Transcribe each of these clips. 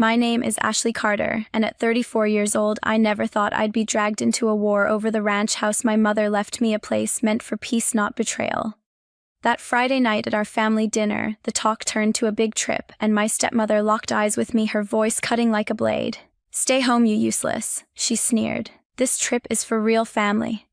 My name is Ashley Carter, and at 34 years old, I never thought I'd be dragged into a war over the ranch house my mother left me, a place meant for peace, not betrayal. That Friday night at our family dinner, the talk turned to a big trip, and my stepmother locked eyes with me, her voice cutting like a blade. "Stay home, you useless," she sneered. "This trip is for real family."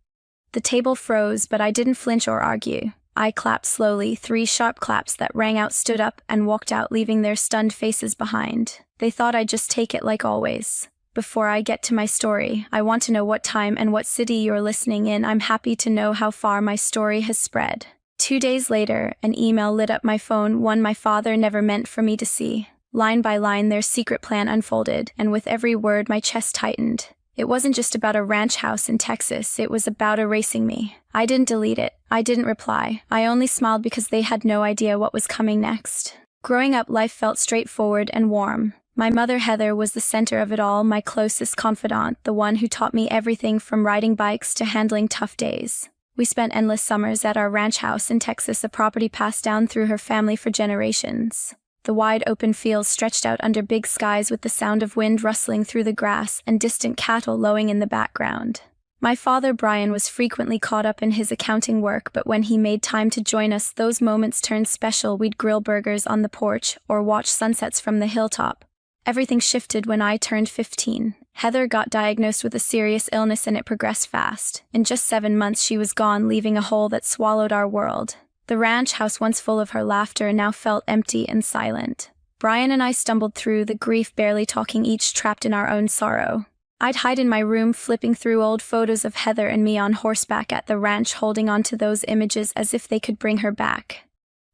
The table froze, but I didn't flinch or argue. I clapped slowly, 3 sharp claps that rang out, stood up, and walked out, leaving their stunned faces behind. They thought I'd just take it like always. Before I get to my story, I want to know what time and what city you're listening in. I'm happy to know how far my story has spread. 2 days later, an email lit up my phone, one my father never meant for me to see. Line by line, their secret plan unfolded, and with every word my chest tightened. It wasn't just about a ranch house in Texas, it was about erasing me. I didn't delete it. I didn't reply. I only smiled because they had no idea what was coming next. Growing up, life felt straightforward and warm. My mother, Heather, was the center of it all, my closest confidant, the one who taught me everything from riding bikes to handling tough days. We spent endless summers at our ranch house in Texas, a property passed down through her family for generations. The wide open fields stretched out under big skies, with the sound of wind rustling through the grass and distant cattle lowing in the background. My father, Brian, was frequently caught up in his accounting work, but when he made time to join us, those moments turned special. We'd grill burgers on the porch or watch sunsets from the hilltop. Everything shifted when I turned 15. Heather got diagnosed with a serious illness, and it progressed fast. In just 7 months, she was gone, leaving a hole that swallowed our world. The ranch house, once full of her laughter, now felt empty and silent. Brian and I stumbled through the grief, barely talking, each trapped in our own sorrow. I'd hide in my room, flipping through old photos of Heather and me on horseback at the ranch, holding on to those images as if they could bring her back.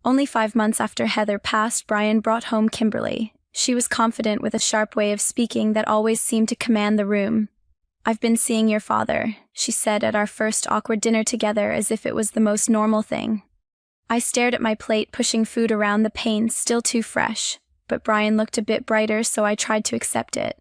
Only 5 months after Heather passed, Brian brought home Kimberly. She was confident, with a sharp way of speaking that always seemed to command the room. "I've been seeing your father," she said at our first awkward dinner together, as if it was the most normal thing. I stared at my plate, pushing food around, the pain still too fresh. But Brian looked a bit brighter, so I tried to accept it.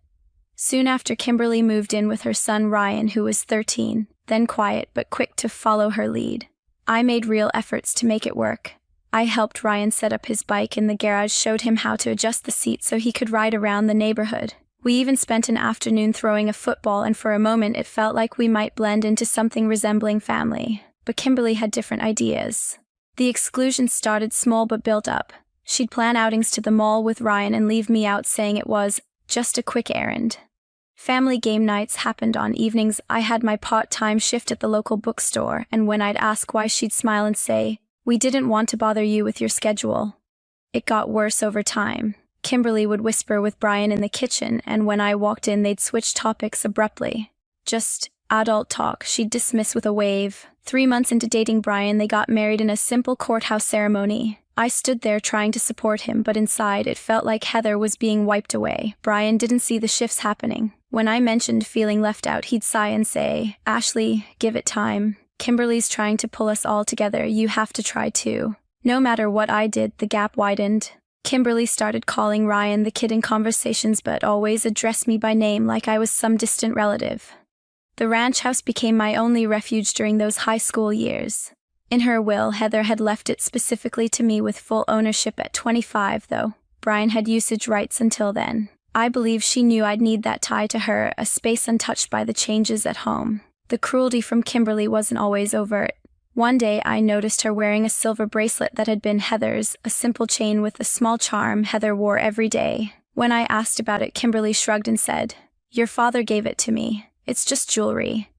Soon after, Kimberly moved in with her son Ryan, who was 13, then quiet but quick to follow her lead. I made real efforts to make it work. I helped Ryan set up his bike in the garage, showed him how to adjust the seat so he could ride around the neighborhood. We even spent an afternoon throwing a football, and for a moment it felt like we might blend into something resembling family. But Kimberly had different ideas. The exclusion started small but built up. She'd plan outings to the mall with Ryan and leave me out, saying it was just a quick errand. Family game nights happened on evenings. I had my part-time shift at the local bookstore, and when I'd ask why, she'd smile and say, "We didn't want to bother you with your schedule." It got worse over time. Kimberly would whisper with Brian in the kitchen, and when I walked in, they'd switch topics abruptly. Just adult talk, she'd dismiss with a wave. 3 months into dating Brian, they got married in a simple courthouse ceremony. I stood there trying to support him, but inside it felt like Heather was being wiped away. Brian didn't see the shifts happening. When I mentioned feeling left out, he'd sigh and say, "Ashley, give it time. Kimberly's trying to pull us all together. You have to try too." No matter what I did, the gap widened. Kimberly started calling Ryan the kid in conversations, but always addressed me by name like I was some distant relative. The ranch house became my only refuge during those high school years. In her will, Heather had left it specifically to me with full ownership at 25, though Brian had usage rights until then. I believe she knew I'd need that tie to her, a space untouched by the changes at home. The cruelty from Kimberly wasn't always overt. One day I noticed her wearing a silver bracelet that had been Heather's, a simple chain with a small charm Heather wore every day. When I asked about it, Kimberly shrugged and said, "Your father gave it to me. It's just jewelry."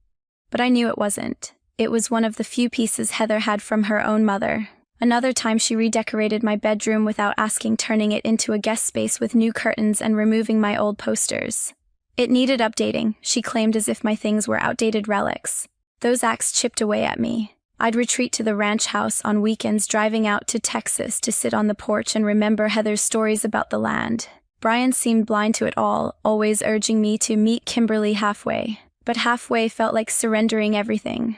But I knew it wasn't. It was one of the few pieces Heather had from her own mother. Another time she redecorated my bedroom without asking, turning it into a guest space with new curtains and removing my old posters. It needed updating, she claimed, as if my things were outdated relics. Those acts chipped away at me. I'd retreat to the ranch house on weekends, driving out to Texas to sit on the porch and remember Heather's stories about the land. Brian seemed blind to it all, always urging me to meet Kimberly halfway. But halfway felt like surrendering everything.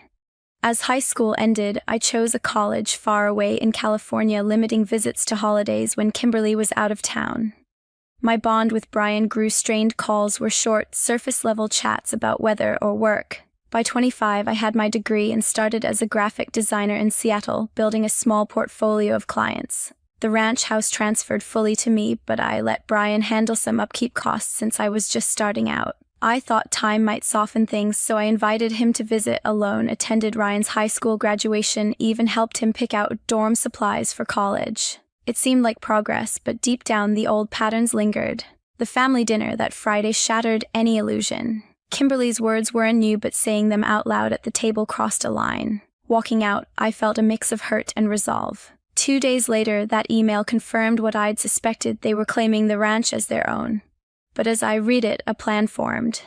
As high school ended, I chose a college far away in California, limiting visits to holidays when Kimberly was out of town. My bond with Brian grew. Strained calls were short, surface-level chats about weather or work. By 25, I had my degree and started as a graphic designer in Seattle, building a small portfolio of clients. The ranch house transferred fully to me, but I let Brian handle some upkeep costs since I was just starting out. I thought time might soften things, so I invited him to visit alone, attended Ryan's high school graduation, even helped him pick out dorm supplies for college. It seemed like progress, but deep down the old patterns lingered. The family dinner that Friday shattered any illusion. Kimberly's words were anew, but saying them out loud at the table crossed a line. Walking out, I felt a mix of hurt and resolve. 2 days later, that email confirmed what I'd suspected. They were claiming the ranch as their own. But as I read it, a plan formed.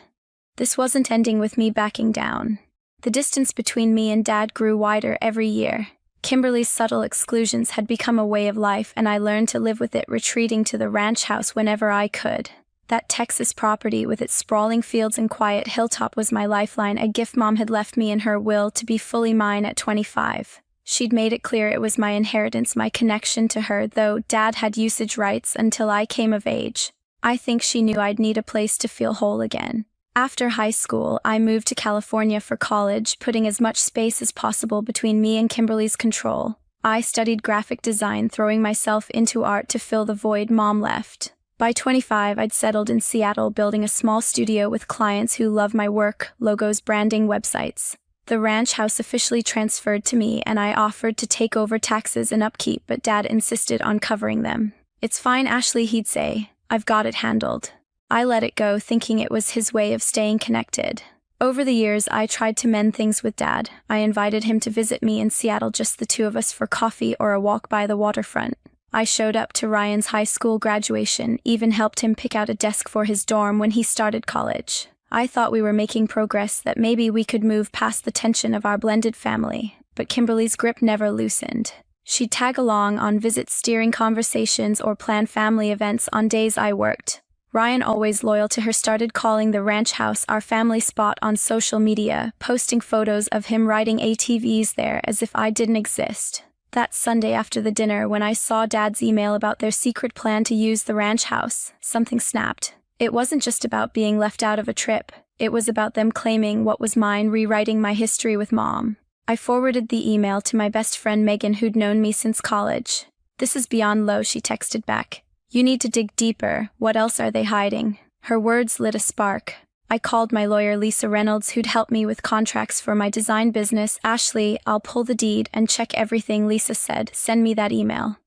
This wasn't ending with me backing down. The distance between me and Dad grew wider every year. Kimberly's subtle exclusions had become a way of life, and I learned to live with it, retreating to the ranch house whenever I could. That Texas property with its sprawling fields and quiet hilltop was my lifeline, a gift Mom had left me in her will to be fully mine at 25. She'd made it clear it was my inheritance, my connection to her, though Dad had usage rights until I came of age. I think she knew I'd need a place to feel whole again. After high school, I moved to California for college, putting as much space as possible between me and Kimberly's control. I studied graphic design, throwing myself into art to fill the void Mom left. By 25, I'd settled in Seattle, building a small studio with clients who love my work, logos, branding, websites. The ranch house officially transferred to me, and I offered to take over taxes and upkeep, but Dad insisted on covering them. "It's fine, Ashley," he'd say. "I've got it handled." I let it go, thinking it was his way of staying connected. Over the years, I tried to mend things with Dad. I invited him to visit me in Seattle, just the two of us, for coffee or a walk by the waterfront. I showed up to Ryan's high school graduation, even helped him pick out a desk for his dorm when he started college. I thought we were making progress, that maybe we could move past the tension of our blended family. But Kimberly's grip never loosened. She'd tag along on visits, steering conversations, or plan family events on days I worked. Ryan, always loyal to her, started calling the ranch house our family spot on social media, posting photos of him riding ATVs there as if I didn't exist. That Sunday after the dinner, when I saw Dad's email about their secret plan to use the ranch house, something snapped. It wasn't just about being left out of a trip. It was about them claiming what was mine, rewriting my history with Mom. I forwarded the email to my best friend Megan, who'd known me since college. "This is beyond low," she texted back. "You need to dig deeper. What else are they hiding?" Her words lit a spark. I called my lawyer Lisa Reynolds, who'd helped me with contracts for my design business. "Ashley, I'll pull the deed and check everything," Lisa said. "Send me that email."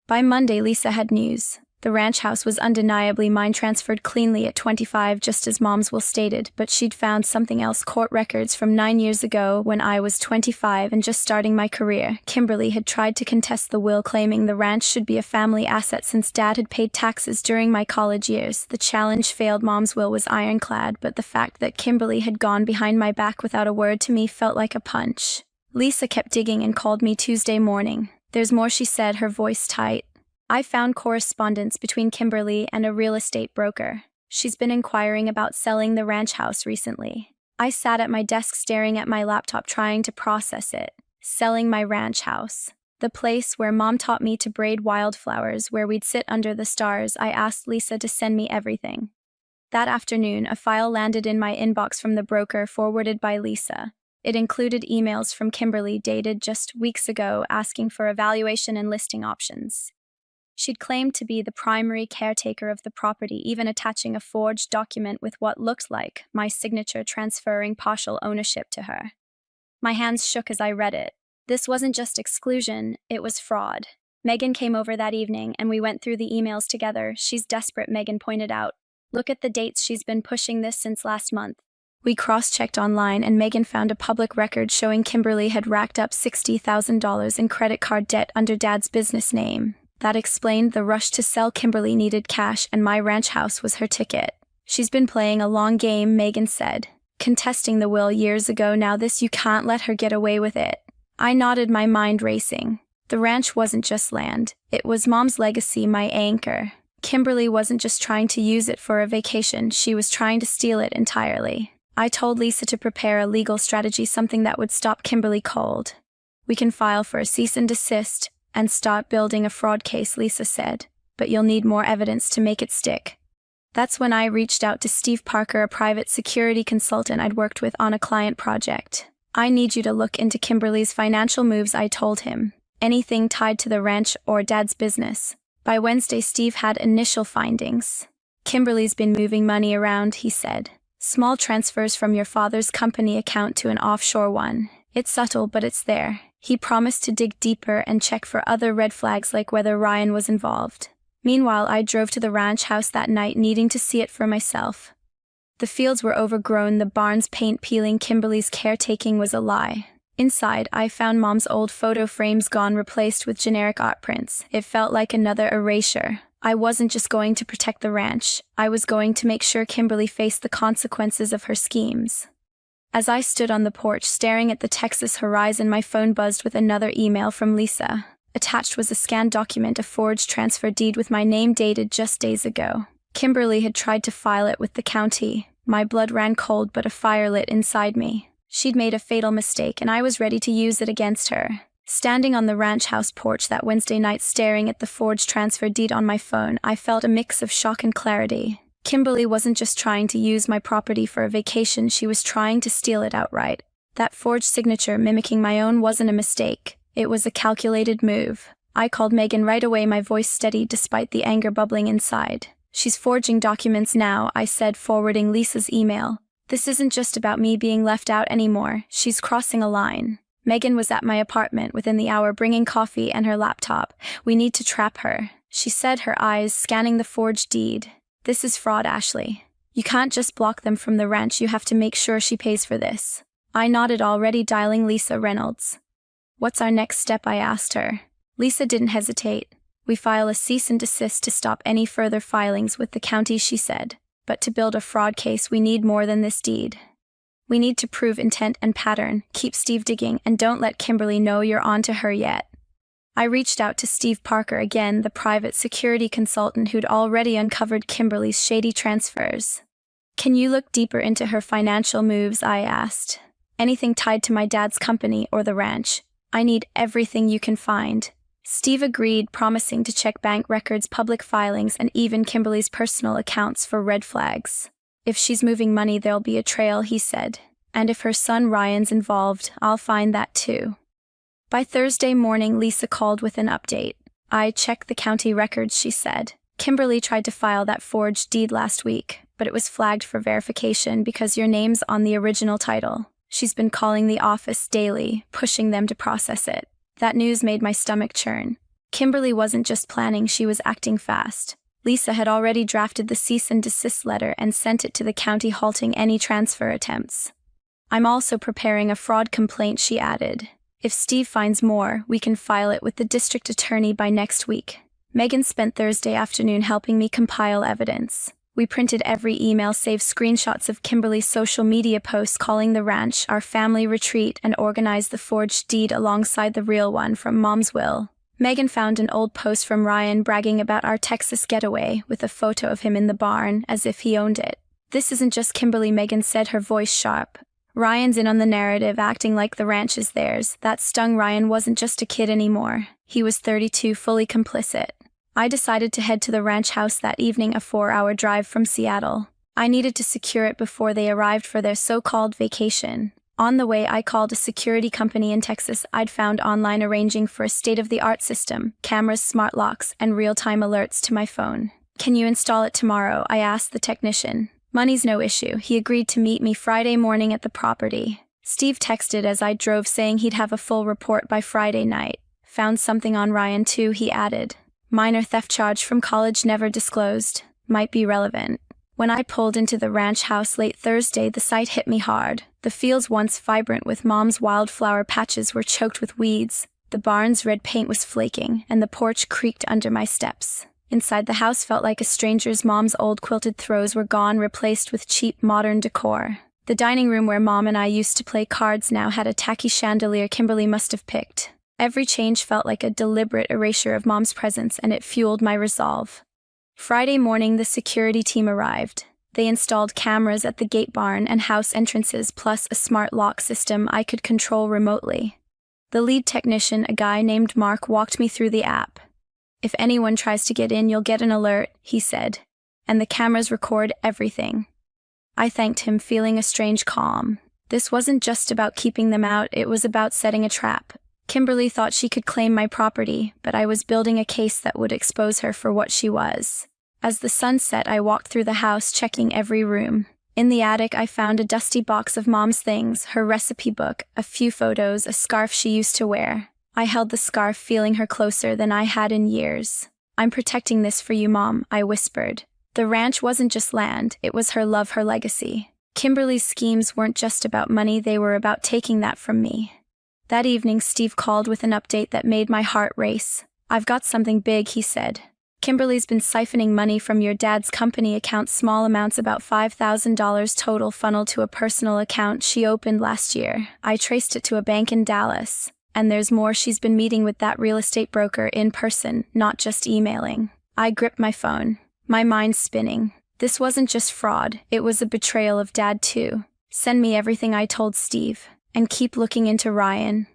By Monday, Lisa had news. The ranch house was undeniably mine, transferred cleanly at 25, just as Mom's will stated, but she'd found something else: court records from 9 years ago when I was 25 and just starting my career. Kimberly had tried to contest the will, claiming the ranch should be a family asset since Dad had paid taxes during my college years. The challenge failed. Mom's will was ironclad, but the fact that Kimberly had gone behind my back without a word to me felt like a punch. Lisa kept digging and called me Tuesday morning. "There's more," she said, her voice tight. "I found correspondence between Kimberly and a real estate broker. She's been inquiring about selling the ranch house recently." I sat at my desk staring at my laptop, trying to process it. Selling my ranch house. The place where Mom taught me to braid wildflowers, where we'd sit under the stars. I asked Lisa to send me everything. That afternoon, a file landed in my inbox from the broker, forwarded by Lisa. It included emails from Kimberly dated just weeks ago, asking for evaluation and listing options. She'd claimed to be the primary caretaker of the property, even attaching a forged document with what looked like my signature, transferring partial ownership to her. My hands shook as I read it. This wasn't just exclusion, it was fraud. Megan came over that evening and we went through the emails together. "She's desperate," Megan pointed out. "Look at the dates, she's been pushing this since last month." We cross-checked online and Megan found a public record showing Kimberly had racked up $60,000 in credit card debt under Dad's business name. That explained the rush to sell. Kimberly needed cash, and my ranch house was her ticket. "She's been playing a long game," Megan said. "Contesting the will years ago. Now this, you can't let her get away with it." I nodded, my mind racing. The ranch wasn't just land. It was Mom's legacy, my anchor. Kimberly wasn't just trying to use it for a vacation. She was trying to steal it entirely. I told Lisa to prepare a legal strategy, something that would stop Kimberly cold. "We can file for a cease and desist and start building a fraud case," Lisa said, "but you'll need more evidence to make it stick." That's when I reached out to Steve Parker, a private security consultant I'd worked with on a client project. "I need you to look into Kimberly's financial moves," I told him. anything tied to the ranch or Dad's business. By Wednesday, Steve had initial findings. Kimberly's been moving money around, he said. Small transfers from your father's company account to an offshore one. It's subtle, but it's there. He promised to dig deeper and check for other red flags like whether Ryan was involved. Meanwhile, I drove to the ranch house that night needing to see it for myself. The fields were overgrown, the barn's paint peeling. Kimberly's caretaking was a lie. Inside, I found Mom's old photo frames gone, replaced with generic art prints. It felt like another erasure. I wasn't just going to protect the ranch. I was going to make sure Kimberly faced the consequences of her schemes. As I stood on the porch staring at the Texas horizon, my phone buzzed with another email from Lisa. Attached was a scanned document, a forged transfer deed with my name dated just days ago. Kimberly had tried to file it with the county. My blood ran cold, but a fire lit inside me. She'd made a fatal mistake, and I was ready to use it against her. Standing on the ranch house porch that Wednesday night, staring at the forged transfer deed on my phone, I felt a mix of shock and clarity. Kimberly wasn't just trying to use my property for a vacation, she was trying to steal it outright. That forged signature mimicking my own wasn't a mistake. It was a calculated move. I called Megan right away, my voice steady despite the anger bubbling inside. She's forging documents now, I said, forwarding Lisa's email. This isn't just about me being left out anymore. She's crossing a line. Megan was at my apartment within the hour, bringing coffee and her laptop. We need to trap her, she said, her eyes scanning the forged deed. This is fraud, Ashley. You can't just block them from the ranch, you have to make sure she pays for this. I nodded, already dialing Lisa Reynolds. What's our next step, I asked her. Lisa didn't hesitate. We file a cease and desist to stop any further filings with the county, she said. But to build a fraud case, we need more than this deed. We need to prove intent and pattern. Keep Steve digging, and don't let Kimberly know you're on to her yet. I reached out to Steve Parker again, the private security consultant who'd already uncovered Kimberly's shady transfers. Can you look deeper into her financial moves, I asked. Anything tied to my dad's company or the ranch. I need everything you can find. Steve agreed, promising to check bank records, public filings, and even Kimberly's personal accounts for red flags. If she's moving money, there'll be a trail, he said. And if her son Ryan's involved, I'll find that too. By Thursday morning, Lisa called with an update. I checked the county records, she said. Kimberly tried to file that forged deed last week, but it was flagged for verification because your name's on the original title. She's been calling the office daily, pushing them to process it. That news made my stomach churn. Kimberly wasn't just planning, she was acting fast. Lisa had already drafted the cease and desist letter and sent it to the county, halting any transfer attempts. I'm also preparing a fraud complaint, she added. If Steve finds more, we can file it with the district attorney by next week. Megan spent Thursday afternoon helping me compile evidence. We printed every email, saved screenshots of Kimberly's social media posts calling the ranch our family retreat, and organized the forged deed alongside the real one from Mom's will. Megan found an old post from Ryan bragging about our Texas getaway with a photo of him in the barn, as if he owned it. This isn't just Kimberly, Megan said, her voice sharp. Ryan's in on the narrative, acting like the ranch is theirs. That stung. Ryan wasn't just a kid anymore. He was 32, fully complicit. I decided to head to the ranch house that evening, a 4-hour drive from Seattle. I needed to secure it before they arrived for their so-called vacation. On the way, I called a security company in Texas I'd found online, arranging for a state-of-the-art system, cameras, smart locks, and real-time alerts to my phone. Can you install it tomorrow? I asked the technician. Money's no issue. He agreed to meet me Friday morning at the property. Steve texted as I drove, saying he'd have a full report by Friday night. Found something on Ryan too, he added. Minor theft charge from college, never disclosed. Might be relevant. When I pulled into the ranch house late Thursday, the sight hit me hard. The fields, once vibrant with Mom's wildflower patches, were choked with weeds. The barn's red paint was flaking, and the porch creaked under my steps. Inside, the house felt like a stranger's. Mom's old quilted throws were gone, replaced with cheap modern decor. The dining room where Mom and I used to play cards now had a tacky chandelier Kimberly must have picked. Every change felt like a deliberate erasure of Mom's presence, and it fueled my resolve. Friday morning, the security team arrived. They installed cameras at the gate, barn, and house entrances, plus a smart lock system I could control remotely. The lead technician, a guy named Mark, walked me through the app. If anyone tries to get in, you'll get an alert, he said. And the cameras record everything. I thanked him, feeling a strange calm. This wasn't just about keeping them out, it was about setting a trap. Kimberly thought she could claim my property, but I was building a case that would expose her for what she was. As the sun set, I walked through the house, checking every room. In the attic, I found a dusty box of Mom's things, her recipe book, a few photos, a scarf she used to wear. I held the scarf, feeling her closer than I had in years. "I'm protecting this for you, Mom," I whispered. The ranch wasn't just land, it was her love, her legacy. Kimberly's schemes weren't just about money, they were about taking that from me. That evening, Steve called with an update that made my heart race. "I've got something big," he said. "Kimberly's been siphoning money from your dad's company account, small amounts, about $5,000 total, funneled to a personal account she opened last year. I traced it to a bank in Dallas. And there's more, she's been meeting with that real estate broker in person, not just emailing." I gripped my phone, my mind spinning. This wasn't just fraud, it was a betrayal of Dad too. "Send me everything," I told Steve, "and keep looking into Ryan."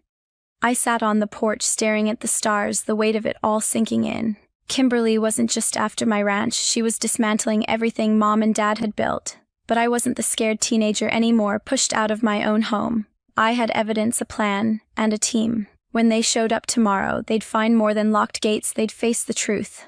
I sat on the porch staring at the stars, the weight of it all sinking in. Kimberly wasn't just after my ranch, she was dismantling everything Mom and Dad had built. But I wasn't the scared teenager anymore, pushed out of my own home. I had evidence, a plan, and a team. When they showed up tomorrow, they'd find more than locked gates, they'd face the truth.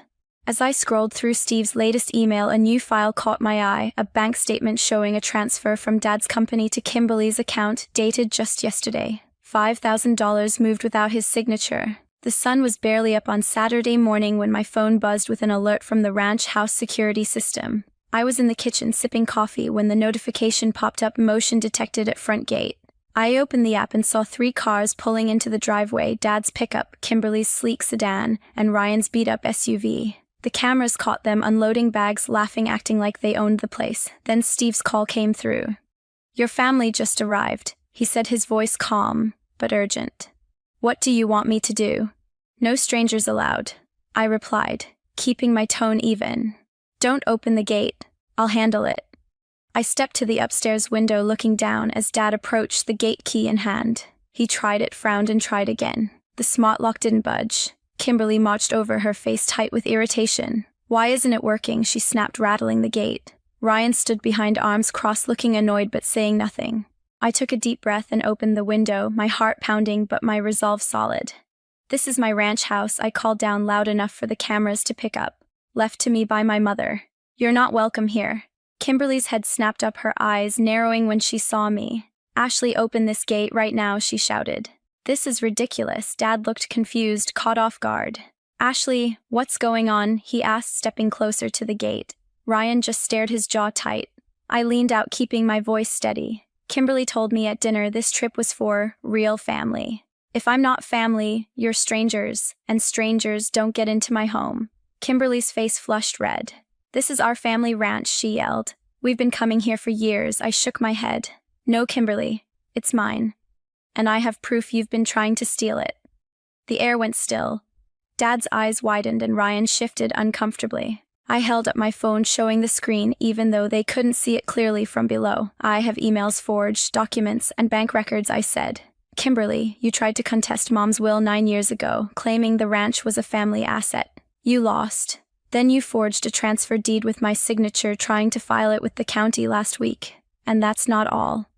As I scrolled through Steve's latest email, a new file caught my eye, a bank statement showing a transfer from Dad's company to Kimberly's account, dated just yesterday. $5,000 moved without his signature. The sun was barely up on Saturday morning when my phone buzzed with an alert from the ranch house security system. I was in the kitchen sipping coffee when the notification popped up, "Motion detected at front gate." I opened the app and saw 3 cars pulling into the driveway, Dad's pickup, Kimberly's sleek sedan, and Ryan's beat-up SUV. The cameras caught them unloading bags, laughing, acting like they owned the place. Then Steve's call came through. "Your family just arrived," he said, his voice calm but urgent. "What do you want me to do?" "No strangers allowed," I replied, keeping my tone even. "Don't open the gate. I'll handle it." I stepped to the upstairs window, looking down as Dad approached, the gate key in hand. He tried it, frowned, and tried again. The smart lock didn't budge. Kimberly marched over, her face tight with irritation. "Why isn't it working?" she snapped, rattling the gate. Ryan stood behind, arms crossed, looking annoyed but saying nothing. I took a deep breath and opened the window, my heart pounding but my resolve solid. "This is my ranch house," I called down loud enough for the cameras to pick up. "Left to me by my mother. You're not welcome here." Kimberly's head snapped up, her eyes narrowing when she saw me. "Ashley, open this gate right now," she shouted. "This is ridiculous." Dad looked confused, caught off guard. "Ashley, what's going on?" he asked, stepping closer to the gate. Ryan just stared, his jaw tight. I leaned out, keeping my voice steady. "Kimberly told me at dinner this trip was for real family. If I'm not family, you're strangers, and strangers don't get into my home." Kimberly's face flushed red. "This is our family ranch," she yelled. "We've been coming here for years." I shook my head. "No, Kimberly, it's mine. And I have proof you've been trying to steal it." The air went still. Dad's eyes widened and Ryan shifted uncomfortably. I held up my phone, showing the screen, even though they couldn't see it clearly from below. "I have emails forged, documents, and bank records," I said. "Kimberly, you tried to contest Mom's will 9 years ago, claiming the ranch was a family asset. You lost. Then you forged a transfer deed with my signature, trying to file it with the county last week. And that's not all."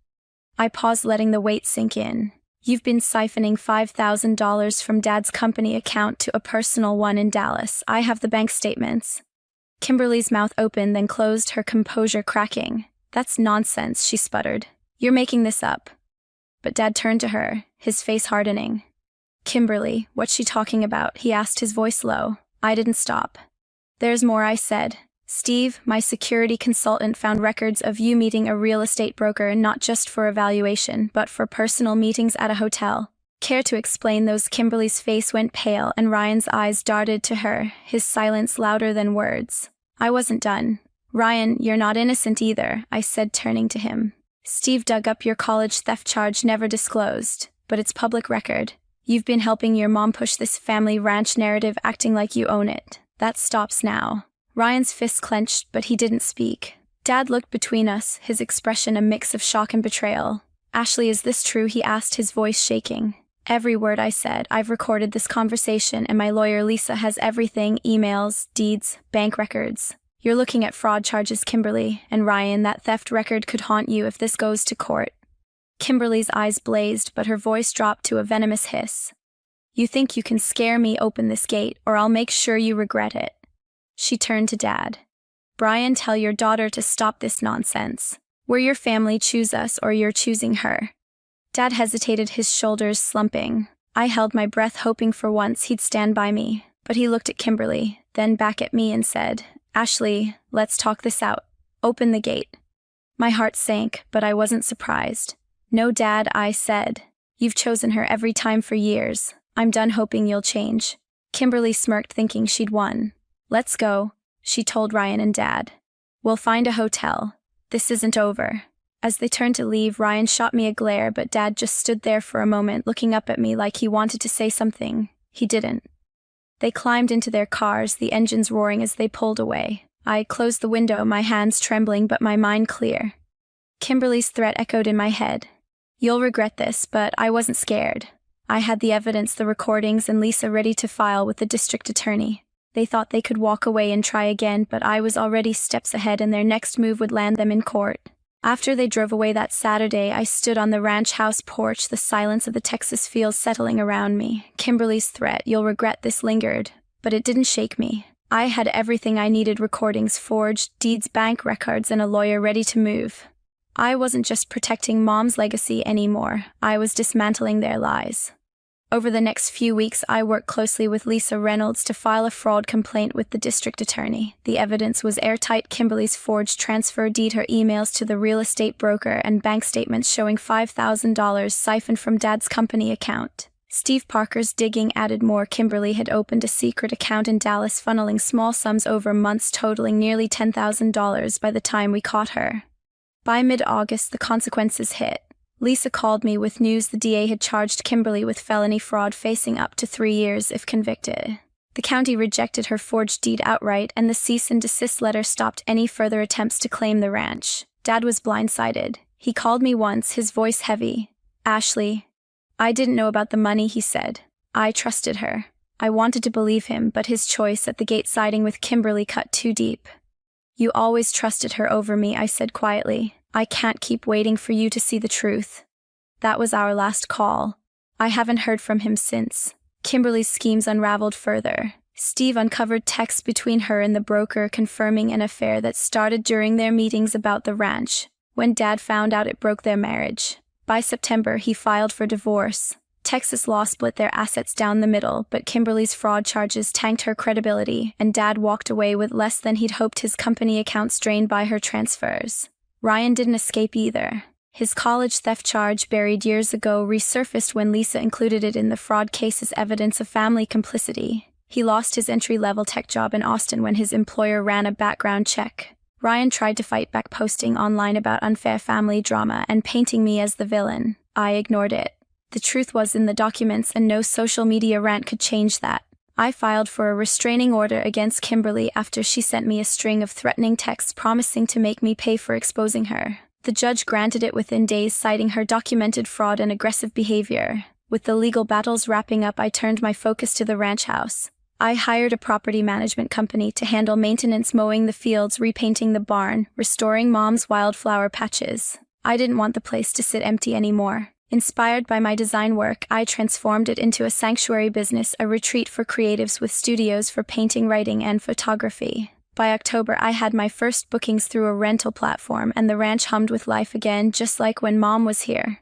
I paused, letting the weight sink in. "You've been siphoning $5,000 from Dad's company account to a personal one in Dallas. I have the bank statements." Kimberly's mouth opened, then closed, her composure cracking. "That's nonsense," she sputtered. "You're making this up." But Dad turned to her, his face hardening. "Kimberly, what's she talking about?" he asked, his voice low. I didn't stop. "There's more," I said. "Steve, my security consultant, found records of you meeting a real estate broker, not just for evaluation, but for personal meetings at a hotel. Care to explain those?" Kimberly's face went pale and Ryan's eyes darted to her, his silence louder than words. I wasn't done. "Ryan, you're not innocent either," I said, turning to him. "Steve dug up your college theft charge, never disclosed, but it's public record. You've been helping your mom push this family ranch narrative, acting like you own it. That stops now." Ryan's fists clenched, but he didn't speak. Dad looked between us, his expression a mix of shock and betrayal. "Ashley, is this true?" he asked, his voice shaking. "Every word," I said. "I've recorded this conversation, and my lawyer Lisa has everything, emails, deeds, bank records. You're looking at fraud charges, Kimberly, and Ryan, that theft record could haunt you if this goes to court." Kimberly's eyes blazed, but her voice dropped to a venomous hiss. You think you can scare me? Open this gate, or I'll make sure you regret it. She turned to Dad. Brian, tell your daughter to stop this nonsense. We're your family, choose us or you're choosing her. Dad hesitated, his shoulders slumping. I held my breath, hoping for once he'd stand by me, but he looked at Kimberly, then back at me and said, Ashley, let's talk this out. Open the gate. My heart sank, but I wasn't surprised. No, Dad, I said. You've chosen her every time for years. I'm done hoping you'll change. Kimberly smirked, thinking she'd won. Let's go, she told Ryan and Dad. We'll find a hotel. This isn't over. As they turned to leave, Ryan shot me a glare, but Dad just stood there for a moment, looking up at me like he wanted to say something. He didn't. They climbed into their cars, the engines roaring as they pulled away. I closed the window, my hands trembling but my mind clear. Kimberly's threat echoed in my head. You'll regret this, but I wasn't scared. I had the evidence, the recordings, and Lisa ready to file with the district attorney. They thought they could walk away and try again, but I was already steps ahead and their next move would land them in court. After they drove away that Saturday, I stood on the ranch house porch, the silence of the Texas fields settling around me. Kimberly's threat, you'll regret this, lingered, but it didn't shake me. I had everything I needed: recordings forged, deeds, bank records, and a lawyer ready to move. I wasn't just protecting Mom's legacy anymore, I was dismantling their lies. Over the next few weeks, I worked closely with Lisa Reynolds to file a fraud complaint with the district attorney. The evidence was airtight: Kimberly's forged transfer deed, her emails to the real estate broker, and bank statements showing $5,000 siphoned from Dad's company account. Steve Parker's digging added more. Kimberly had opened a secret account in Dallas, funneling small sums over months, totaling nearly $10,000 by the time we caught her. By mid-August, the consequences hit. Lisa called me with news the DA had charged Kimberly with felony fraud, facing up to 3 years if convicted. The county rejected her forged deed outright, and the cease and desist letter stopped any further attempts to claim the ranch. Dad was blindsided. He called me once, his voice heavy. Ashley. I didn't know about the money, he said. I trusted her. I wanted to believe him, but his choice at the gate, siding with Kimberly, cut too deep. You always trusted her over me, I said quietly. I can't keep waiting for you to see the truth. That was our last call. I haven't heard from him since. Kimberly's schemes unraveled further. Steve uncovered texts between her and the broker confirming an affair that started during their meetings about the ranch. When Dad found out, it broke their marriage. By September, he filed for divorce. Texas law split their assets down the middle, but Kimberly's fraud charges tanked her credibility, and Dad walked away with less than he'd hoped, his company accounts drained by her transfers. Ryan didn't escape either. His college theft charge, buried years ago, resurfaced when Lisa included it in the fraud case as evidence of family complicity. He lost his entry-level tech job in Austin when his employer ran a background check. Ryan tried to fight back, posting online about unfair family drama and painting me as the villain. I ignored it. The truth was in the documents, and no social media rant could change that. I filed for a restraining order against Kimberly after she sent me a string of threatening texts promising to make me pay for exposing her. The judge granted it within days, citing her documented fraud and aggressive behavior. With the legal battles wrapping up, I turned my focus to the ranch house. I hired a property management company to handle maintenance, mowing the fields, repainting the barn, restoring Mom's wildflower patches. I didn't want the place to sit empty anymore. Inspired by my design work, I transformed it into a sanctuary business, a retreat for creatives with studios for painting, writing, and photography. By October, I had my first bookings through a rental platform, and the ranch hummed with life again, just like when Mom was here.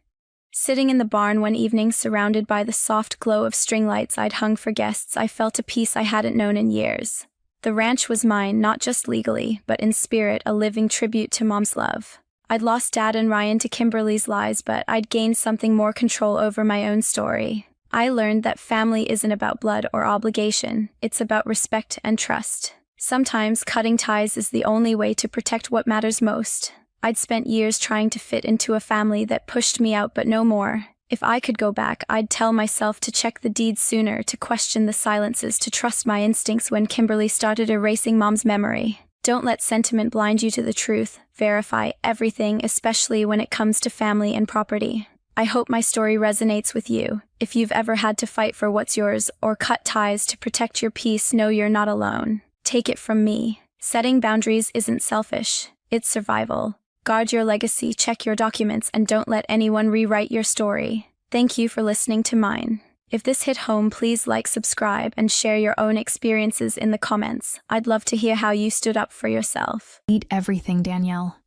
Sitting in the barn one evening, surrounded by the soft glow of string lights I'd hung for guests, I felt a peace I hadn't known in years. The ranch was mine, not just legally, but in spirit, a living tribute to Mom's love. I'd lost Dad and Ryan to Kimberly's lies, but I'd gained something more: control over my own story. I learned that family isn't about blood or obligation, it's about respect and trust. Sometimes cutting ties is the only way to protect what matters most. I'd spent years trying to fit into a family that pushed me out, but no more. If I could go back, I'd tell myself to check the deeds sooner, to question the silences, to trust my instincts when Kimberly started erasing Mom's memory. Don't let sentiment blind you to the truth. Verify everything, especially when it comes to family and property. I hope my story resonates with you. If you've ever had to fight for what's yours or cut ties to protect your peace, know you're not alone. Take it from me. Setting boundaries isn't selfish, it's survival. Guard your legacy, check your documents, and don't let anyone rewrite your story. Thank you for listening to mine. If this hit home, please like, subscribe, and share your own experiences in the comments. I'd love to hear how you stood up for yourself. Delete everything, Danielle.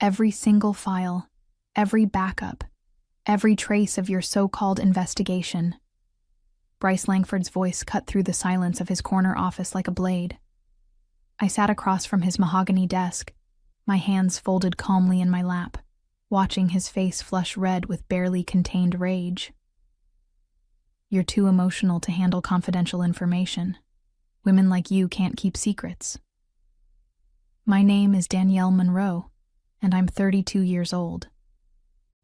Every single file, every backup, every trace of your so-called investigation. Bryce Langford's voice cut through the silence of his corner office like a blade. I sat across from his mahogany desk, my hands folded calmly in my lap, watching his face flush red with barely contained rage. You're too emotional to handle confidential information. Women like you can't keep secrets. My name is Danielle Monroe, and I'm 32 years old.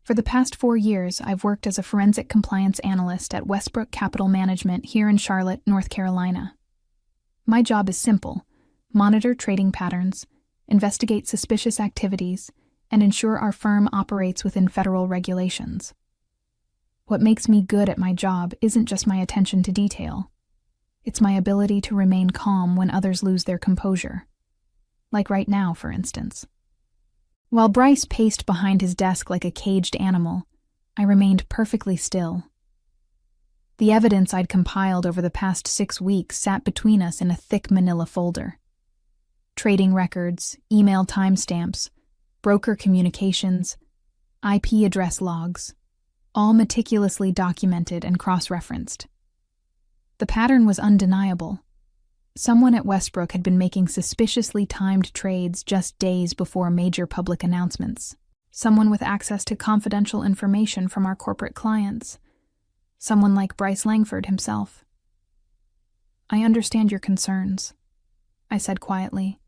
For the past 4 years, I've worked as a forensic compliance analyst at Westbrook Capital Management here in Charlotte, North Carolina. My job is simple: monitor trading patterns, investigate suspicious activities, and ensure our firm operates within federal regulations. What makes me good at my job isn't just my attention to detail. It's my ability to remain calm when others lose their composure. Like right now, for instance. While Bryce paced behind his desk like a caged animal, I remained perfectly still. The evidence I'd compiled over the past 6 weeks sat between us in a thick manila folder. Trading records, email timestamps, broker communications, IP address logs, all meticulously documented and cross-referenced. The pattern was undeniable. Someone at Westbrook had been making suspiciously timed trades just days before major public announcements. Someone with access to confidential information from our corporate clients. Someone like Bryce Langford himself. I understand your concerns, I said quietly,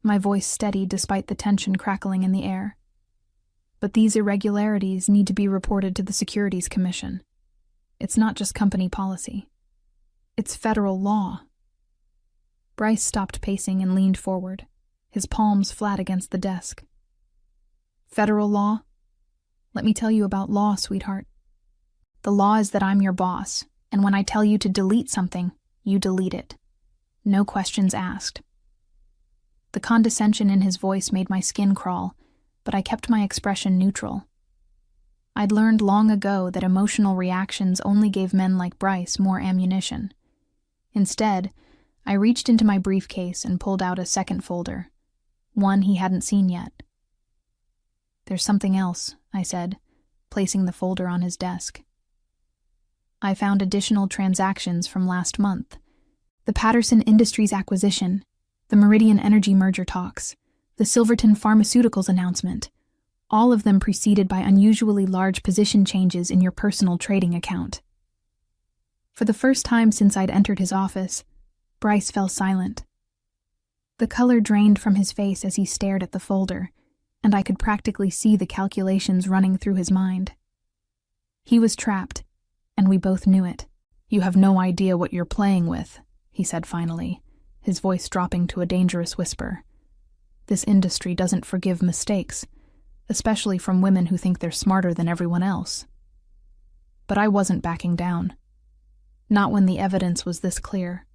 my voice steady despite the tension crackling in the air. But these irregularities need to be reported to the Securities Commission. It's not just company policy. It's federal law. Bryce stopped pacing and leaned forward, his palms flat against the desk. Federal law? Let me tell you about law, sweetheart. The law is that I'm your boss, and when I tell you to delete something, you delete it. No questions asked. The condescension in his voice made my skin crawl, but I kept my expression neutral. I'd learned long ago that emotional reactions only gave men like Bryce more ammunition. Instead, I reached into my briefcase and pulled out a second folder, one he hadn't seen yet. There's something else, I said, placing the folder on his desk. I found additional transactions from last month. The Patterson Industries acquisition, the Meridian Energy merger talks, the Silverton Pharmaceuticals announcement, all of them preceded by unusually large position changes in your personal trading account. For the first time since I'd entered his office, Bryce fell silent. The color drained from his face as he stared at the folder, and I could practically see the calculations running through his mind. He was trapped, and we both knew it. You have no idea what you're playing with, he said finally, his voice dropping to a dangerous whisper. This industry doesn't forgive mistakes, especially from women who think they're smarter than everyone else. But I wasn't backing down. Not when the evidence was this clear.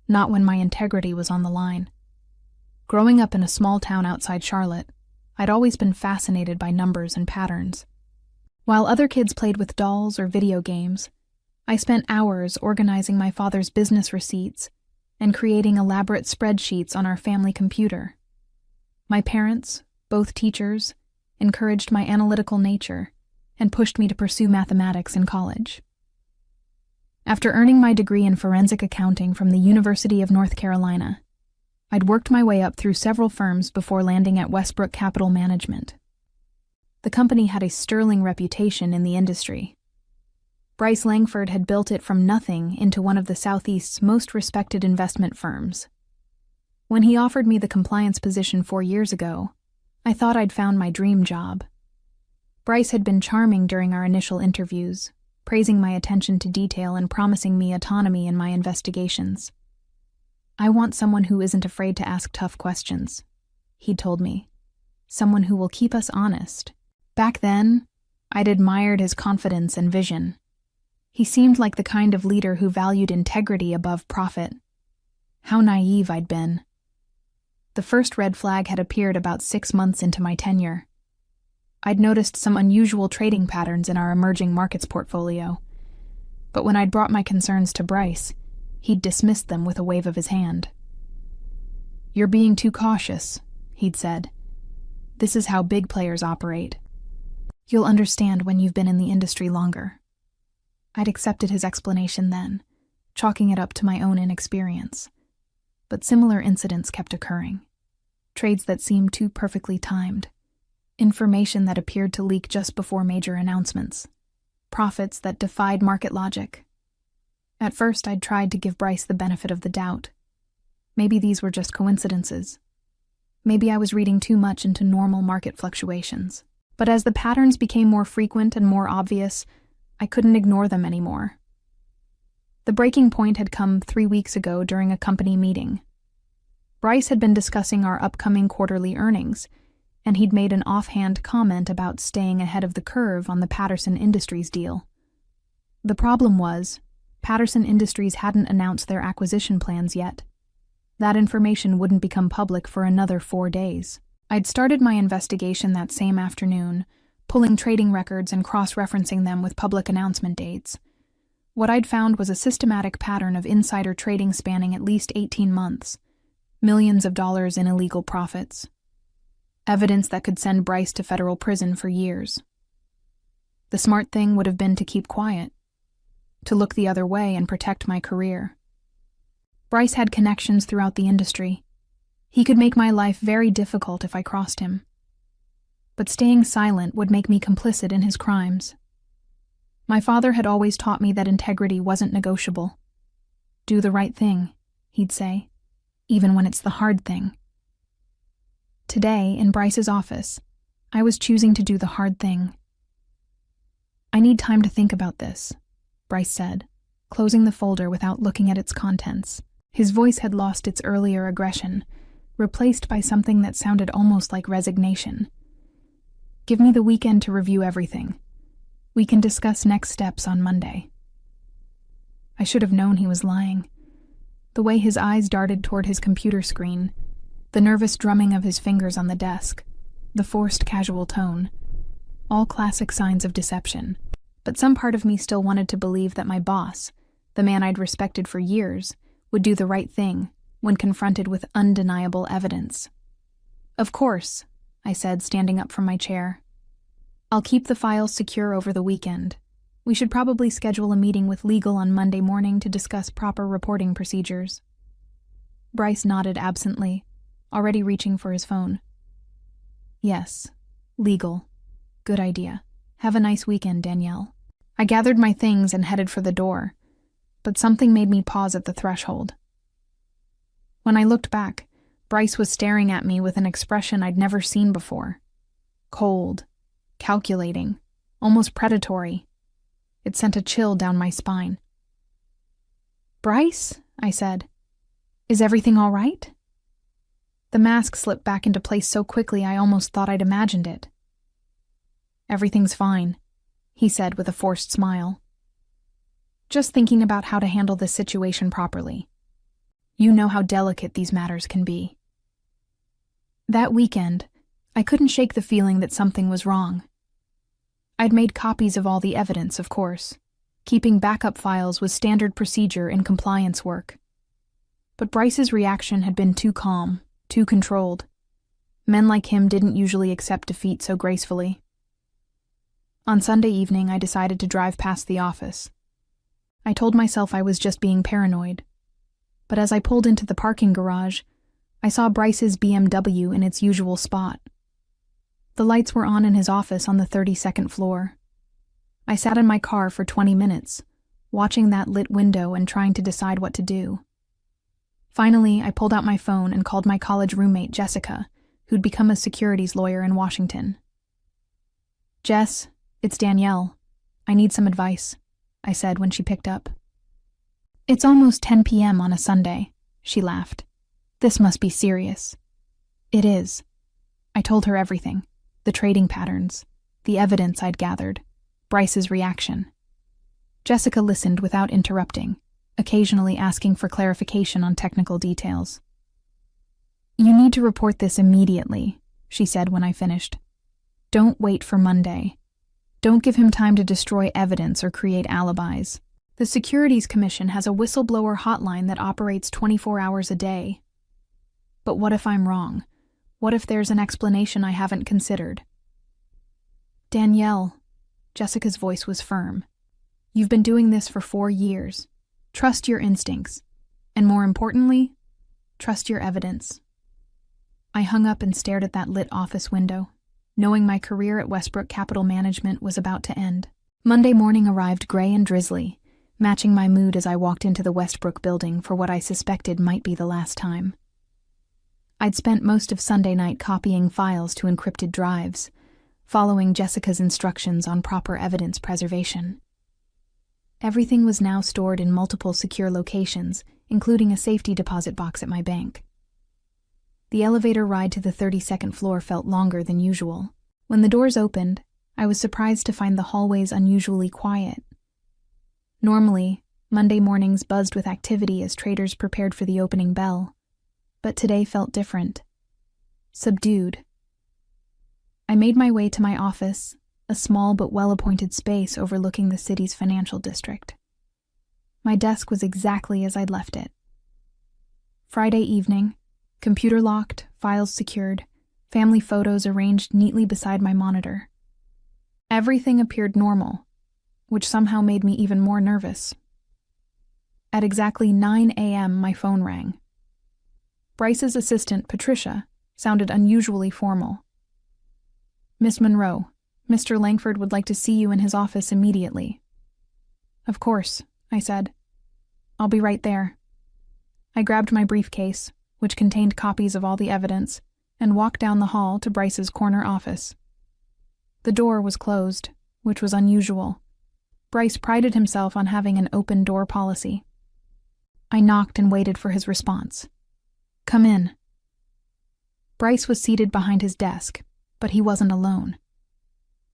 Not when my integrity was on the line. Growing up in a small town outside Charlotte, I'd always been fascinated by numbers and patterns. While other kids played with dolls or video games, I spent hours organizing my father's business receipts and creating elaborate spreadsheets on our family computer. My parents, both teachers, encouraged my analytical nature and pushed me to pursue mathematics in college. After earning my degree in forensic accounting from the University of North Carolina, I'd worked my way up through several firms before landing at Westbrook Capital Management. The company had a sterling reputation in the industry. Bryce Langford had built it from nothing into one of the Southeast's most respected investment firms. When he offered me the compliance position 4 years ago, I thought I'd found my dream job. Bryce had been charming during our initial interviews, praising my attention to detail and promising me autonomy in my investigations. I want someone who isn't afraid to ask tough questions, he'd told me. Someone who will keep us honest. Back then, I'd admired his confidence and vision. He seemed like the kind of leader who valued integrity above profit. How naive I'd been. The first red flag had appeared about 6 months into my tenure. I'd noticed some unusual trading patterns in our emerging markets portfolio. But when I'd brought my concerns to Bryce, he'd dismissed them with a wave of his hand. "You're being too cautious," he'd said. "This is how big players operate. You'll understand when you've been in the industry longer." I'd accepted his explanation then, chalking it up to my own inexperience. But similar incidents kept occurring. Trades that seemed too perfectly timed. Information that appeared to leak just before major announcements. Profits that defied market logic. At first, I'd tried to give Bryce the benefit of the doubt. Maybe these were just coincidences. Maybe I was reading too much into normal market fluctuations. But as the patterns became more frequent and more obvious, I couldn't ignore them anymore. The breaking point had come 3 weeks ago during a company meeting. Bryce had been discussing our upcoming quarterly earnings, and he'd made an offhand comment about staying ahead of the curve on the Patterson Industries deal. The problem was, Patterson Industries hadn't announced their acquisition plans yet. That information wouldn't become public for another 4 days. I'd started my investigation that same afternoon, pulling trading records and cross-referencing them with public announcement dates. What I'd found was a systematic pattern of insider trading spanning at least 18 months, millions of dollars in illegal profits. Evidence that could send Bryce to federal prison for years. The smart thing would have been to keep quiet, to look the other way and protect my career. Bryce had connections throughout the industry. He could make my life very difficult if I crossed him. But staying silent would make me complicit in his crimes. My father had always taught me that integrity wasn't negotiable. "Do the right thing," he'd say, "even when it's the hard thing." Today, in Bryce's office, I was choosing to do the hard thing. "I need time to think about this," Bryce said, closing the folder without looking at its contents. His voice had lost its earlier aggression, replaced by something that sounded almost like resignation. "Give me the weekend to review everything. We can discuss next steps on Monday." I should have known he was lying. The way his eyes darted toward his computer screen, the nervous drumming of his fingers on the desk, the forced casual tone, all classic signs of deception. But some part of me still wanted to believe that my boss, the man I'd respected for years, would do the right thing when confronted with undeniable evidence. "Of course," I said, standing up from my chair. "I'll keep the files secure over the weekend. We should probably schedule a meeting with legal on Monday morning to discuss proper reporting procedures." Bryce nodded absently, already reaching for his phone. "Yes, legal. Good idea. Have a nice weekend, Danielle." I gathered my things and headed for the door, but something made me pause at the threshold. When I looked back, Bryce was staring at me with an expression I'd never seen before. Cold, calculating, almost predatory. It sent a chill down my spine. "Bryce," I said, "is everything all right?" The mask slipped back into place so quickly I almost thought I'd imagined it. "Everything's fine," he said with a forced smile. "Just thinking about how to handle this situation properly. You know how delicate these matters can be." That weekend, I couldn't shake the feeling that something was wrong. I'd made copies of all the evidence, of course. Keeping backup files was standard procedure in compliance work. But Bryce's reaction had been too calm, too controlled. Men like him didn't usually accept defeat so gracefully. On Sunday evening, I decided to drive past the office. I told myself I was just being paranoid. But as I pulled into the parking garage, I saw Bryce's BMW in its usual spot. The lights were on in his office on the 32nd floor. I sat in my car for 20 minutes, watching that lit window and trying to decide what to do. Finally, I pulled out my phone and called my college roommate, Jessica, who'd become a securities lawyer in Washington. "Jess, it's Danielle. I need some advice," I said when she picked up. "It's almost 10 p.m. on a Sunday," she laughed. "This must be serious." "It is." I told her everything. The trading patterns, the evidence I'd gathered, Bryce's reaction. Jessica listened without interrupting, occasionally asking for clarification on technical details. "You need to report this immediately," she said when I finished. "Don't wait for Monday. Don't give him time to destroy evidence or create alibis. The Securities Commission has a whistleblower hotline that operates 24 hours a day. But what if I'm wrong? What if there's an explanation I haven't considered? Danielle, Jessica's voice was firm. You've been doing this for 4 years. Trust your instincts. And more importantly, trust your evidence. I hung up and stared at that lit office window, knowing my career at Westbrook Capital Management was about to end. Monday morning arrived gray and drizzly, matching my mood as I walked into the Westbrook building for what I suspected might be the last time. I'd spent most of Sunday night copying files to encrypted drives, following Jessica's instructions on proper evidence preservation. Everything was now stored in multiple secure locations, including a safety deposit box at my bank. The elevator ride to the 32nd floor felt longer than usual. When the doors opened, I was surprised to find the hallways unusually quiet. Normally, Monday mornings buzzed with activity as traders prepared for the opening bell, but today felt different. Subdued. I made my way to my office, a small but well-appointed space overlooking the city's financial district. My desk was exactly as I'd left it. Friday evening, computer locked, files secured, family photos arranged neatly beside my monitor. Everything appeared normal, which somehow made me even more nervous. At exactly 9 a.m., my phone rang. Bryce's assistant, Patricia, sounded unusually formal. "Miss Monroe, Mr. Langford would like to see you in his office immediately." "Of course," I said. "I'll be right there." I grabbed my briefcase, which contained copies of all the evidence, and walked down the hall to Bryce's corner office. The door was closed, which was unusual. Bryce prided himself on having an open-door policy. I knocked and waited for his response. "Come in." Bryce was seated behind his desk, but he wasn't alone.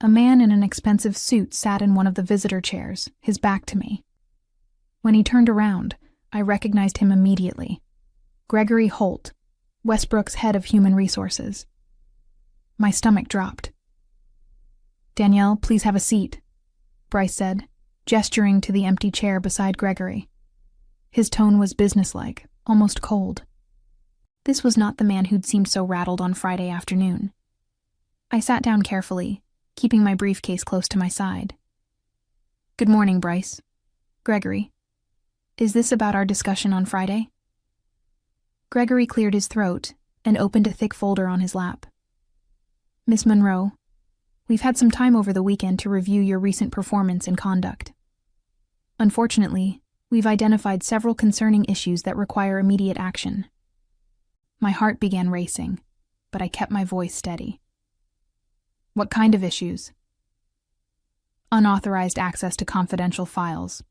A man in an expensive suit sat in one of the visitor chairs, his back to me. When he turned around, I recognized him immediately. Gregory Holt, Westbrook's head of human resources. My stomach dropped. "Danielle, please have a seat," Bryce said, gesturing to the empty chair beside Gregory. His tone was businesslike, almost cold. This was not the man who'd seemed so rattled on Friday afternoon. I sat down carefully, keeping my briefcase close to my side. "Good morning, Bryce." "Gregory, is this about our discussion on Friday?" Gregory cleared his throat and opened a thick folder on his lap. "Miss Monroe, we've had some time over the weekend to review your recent performance and conduct. Unfortunately, we've identified several concerning issues that require immediate action." My heart began racing, but I kept my voice steady. "What kind of issues?" "Unauthorized access to confidential files,"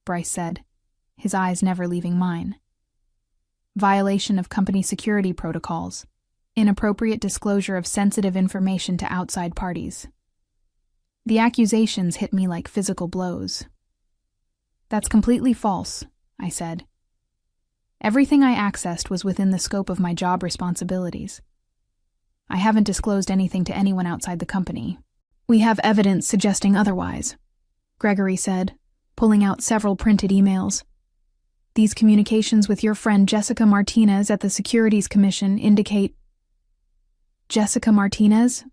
Bryce said, his eyes never leaving mine. "Violation of company security protocols, inappropriate disclosure of sensitive information to outside parties." The accusations hit me like physical blows. "That's completely false," I said. "Everything I accessed was within the scope of my job responsibilities. I haven't disclosed anything to anyone outside the company." "We have evidence suggesting otherwise," Gregory said, pulling out several printed emails. "These communications with your friend Jessica Martinez at the Securities Commission indicate—" "Jessica Martinez?"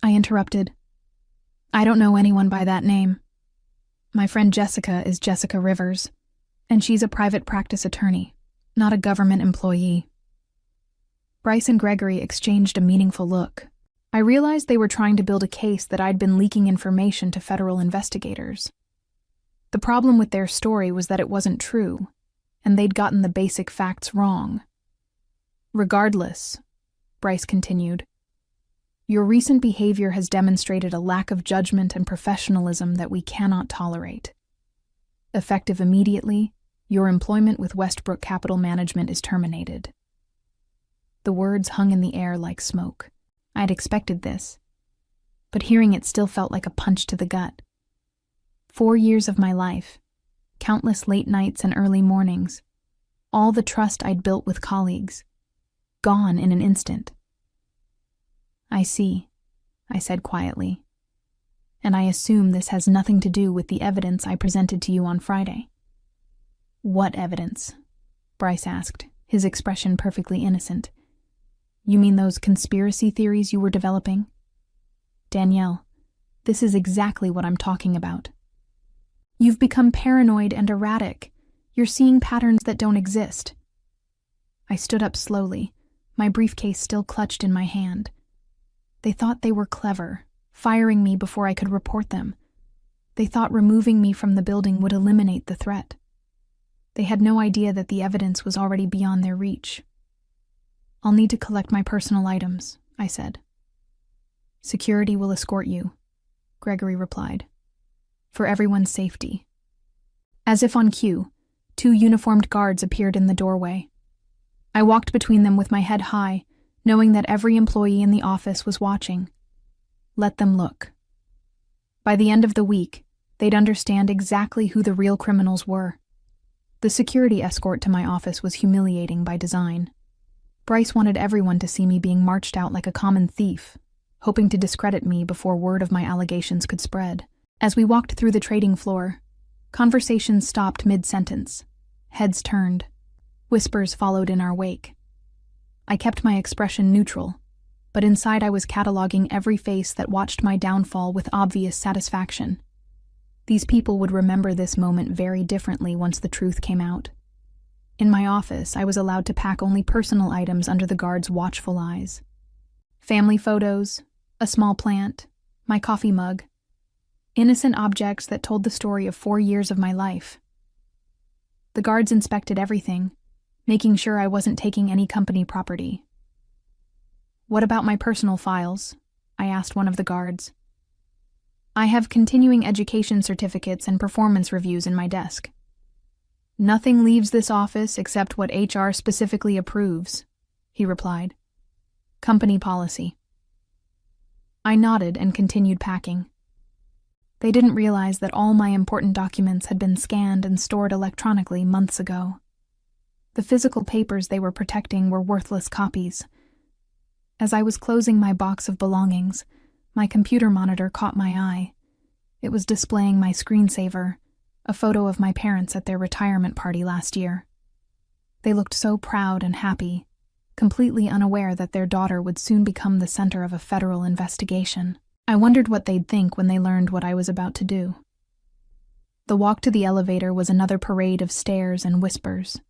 I interrupted. "I don't know anyone by that name. My friend Jessica is Jessica Rivers, and she's a private practice attorney, not a government employee." Bryce and Gregory exchanged a meaningful look. I realized they were trying to build a case that I'd been leaking information to federal investigators. The problem with their story was that it wasn't true, and they'd gotten the basic facts wrong. "Regardless," Bryce continued, "your recent behavior has demonstrated a lack of judgment and professionalism that we cannot tolerate. Effective immediately, your employment with Westbrook Capital Management is terminated." The words hung in the air like smoke. I'd expected this, but hearing it still felt like a punch to the gut. 4 years of my life, countless late nights and early mornings, all the trust I'd built with colleagues, gone in an instant. "I see," I said quietly, "and I assume this has nothing to do with the evidence I presented to you on Friday." What evidence? Bryce asked, his expression perfectly innocent. You mean those conspiracy theories you were developing? Danielle, this is exactly what I'm talking about. You've become paranoid and erratic. You're seeing patterns that don't exist. I stood up slowly, my briefcase still clutched in my hand. They thought they were clever, firing me before I could report them. They thought removing me from the building would eliminate the threat. They had no idea that the evidence was already beyond their reach. I'll need to collect my personal items, I said. Security will escort you, Gregory replied. For everyone's safety. As if on cue, 2 uniformed guards appeared in the doorway. I walked between them with my head high, knowing that every employee in the office was watching. Let them look. By the end of the week, they'd understand exactly who the real criminals were. The security escort to my office was humiliating by design. Bryce wanted everyone to see me being marched out like a common thief, hoping to discredit me before word of my allegations could spread. As we walked through the trading floor, conversations stopped mid-sentence. Heads turned. Whispers followed in our wake. I kept my expression neutral, but inside I was cataloging every face that watched my downfall with obvious satisfaction. These people would remember this moment very differently once the truth came out. In my office, I was allowed to pack only personal items under the guards' watchful eyes. Family photos, a small plant, my coffee mug. Innocent objects that told the story of 4 years of my life. The guards inspected everything, making sure I wasn't taking any company property. What about my personal files? I asked one of the guards. I have continuing education certificates and performance reviews in my desk. Nothing leaves this office except what HR specifically approves, he replied. Company policy. I nodded and continued packing. They didn't realize that all my important documents had been scanned and stored electronically months ago. The physical papers they were protecting were worthless copies. As I was closing my box of belongings, my computer monitor caught my eye. It was displaying my screensaver, a photo of my parents at their retirement party last year. They looked so proud and happy, completely unaware that their daughter would soon become the center of a federal investigation. I wondered what they'd think when they learned what I was about to do. The walk to the elevator was another parade of stares and whispers.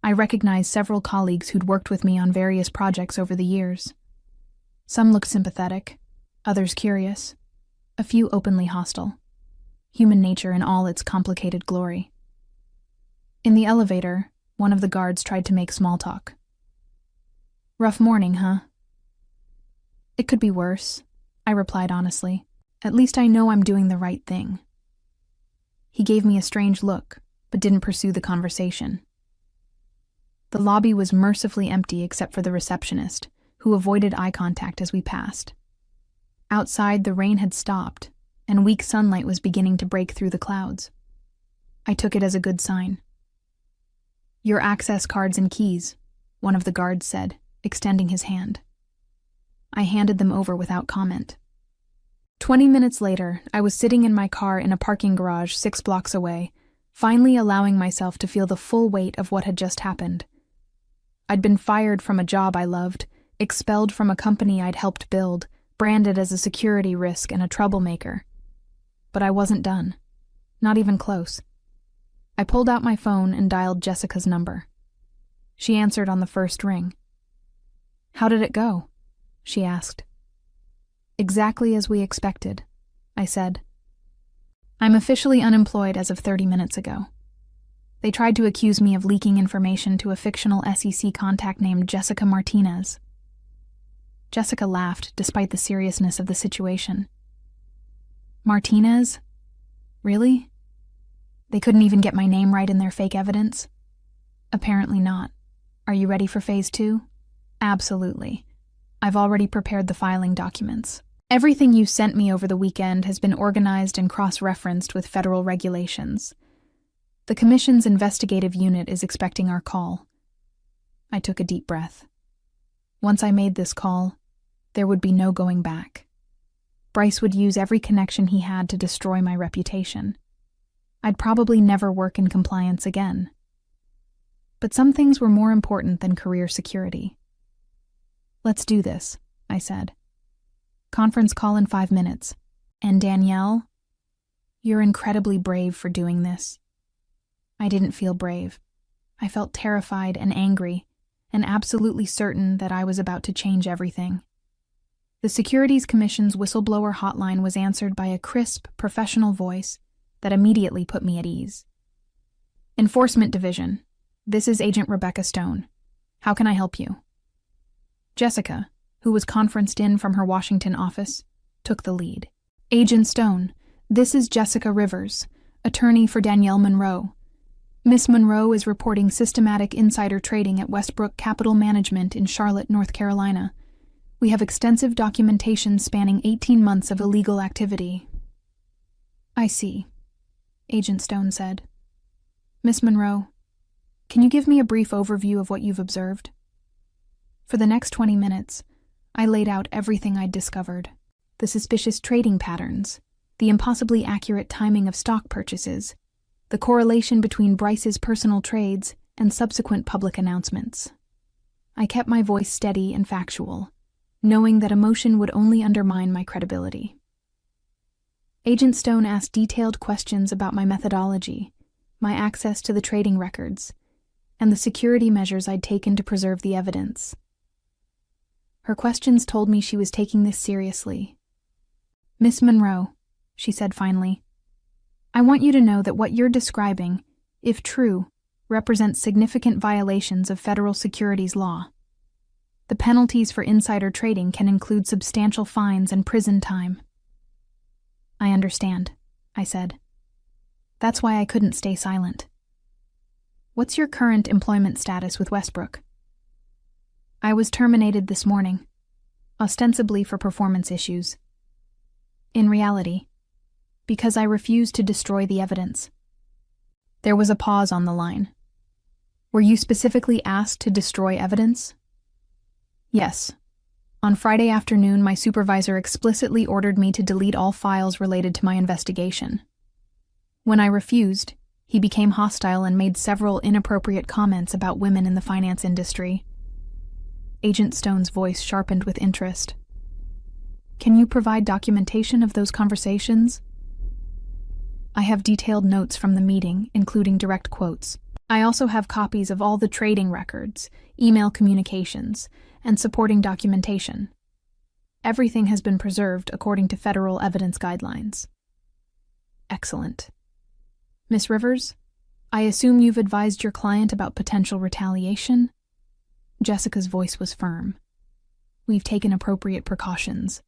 I recognized several colleagues who'd worked with me on various projects over the years. Some looked sympathetic, others curious, a few openly hostile. Human nature in all its complicated glory. In the elevator, one of the guards tried to make small talk. Rough morning, huh? It could be worse, I replied honestly. At least I know I'm doing the right thing. He gave me a strange look, but didn't pursue the conversation. The lobby was mercifully empty except for the receptionist, who avoided eye contact as we passed. Outside, the rain had stopped, and weak sunlight was beginning to break through the clouds. I took it as a good sign. Your access cards and keys, one of the guards said, extending his hand. I handed them over without comment. 20 minutes later, I was sitting in my car in a parking garage 6 blocks away, finally allowing myself to feel the full weight of what had just happened. I'd been fired from a job I loved, expelled from a company I'd helped build, branded as a security risk and a troublemaker. But I wasn't done. Not even close. I pulled out my phone and dialed Jessica's number. She answered on the first ring. How did it go? She asked. Exactly as we expected, I said. I'm officially unemployed as of 30 minutes ago. They tried to accuse me of leaking information to a fictional SEC contact named Jessica Martinez. Jessica laughed despite the seriousness of the situation. Martinez? Really? They couldn't even get my name right in their fake evidence? Apparently not. Are you ready for phase 2? Absolutely. I've already prepared the filing documents. Everything you sent me over the weekend has been organized and cross-referenced with federal regulations. The Commission's investigative unit is expecting our call. I took a deep breath. Once I made this call, there would be no going back. Bryce would use every connection he had to destroy my reputation. I'd probably never work in compliance again. But some things were more important than career security. "Let's do this," I said. "Conference call in 5 minutes. And Danielle, you're incredibly brave for doing this." I didn't feel brave. I felt terrified and angry, and absolutely certain that I was about to change everything. The Securities Commission's whistleblower hotline was answered by a crisp, professional voice that immediately put me at ease. "Enforcement Division. This is Agent Rebecca Stone. How can I help you?" Jessica, who was conferenced in from her Washington office, took the lead. "Agent Stone, this is Jessica Rivers, attorney for Danielle Monroe. Miss Monroe is reporting systematic insider trading at Westbrook Capital Management in Charlotte, North Carolina. We have extensive documentation spanning 18 months of illegal activity." "I see," Agent Stone said. "Miss Monroe, can you give me a brief overview of what you've observed?" For the next 20 minutes, I laid out everything I'd discovered. The suspicious trading patterns, the impossibly accurate timing of stock purchases, the correlation between Bryce's personal trades and subsequent public announcements. I kept my voice steady and factual, knowing that emotion would only undermine my credibility. Agent Stone asked detailed questions about my methodology, my access to the trading records, and the security measures I'd taken to preserve the evidence. Her questions told me she was taking this seriously. "Miss Monroe," she said finally, "I want you to know that what you're describing, if true, represents significant violations of federal securities law. The penalties for insider trading can include substantial fines and prison time." "I understand," I said. "That's why I couldn't stay silent. What's your current employment status with Westbrook?" "I was terminated this morning, ostensibly for performance issues. In reality, because I refused to destroy the evidence." There was a pause on the line. "Were you specifically asked to destroy evidence?" "Yes. On Friday afternoon, my supervisor explicitly ordered me to delete all files related to my investigation. When I refused, he became hostile and made several inappropriate comments about women in the finance industry." Agent Stone's voice sharpened with interest. "Can you provide documentation of those conversations?" "I have detailed notes from the meeting, including direct quotes. I also have copies of all the trading records, email communications, and supporting documentation. Everything has been preserved according to federal evidence guidelines." "Excellent. Miss Rivers, I assume you've advised your client about potential retaliation?" Jessica's voice was firm. "We've taken appropriate precautions.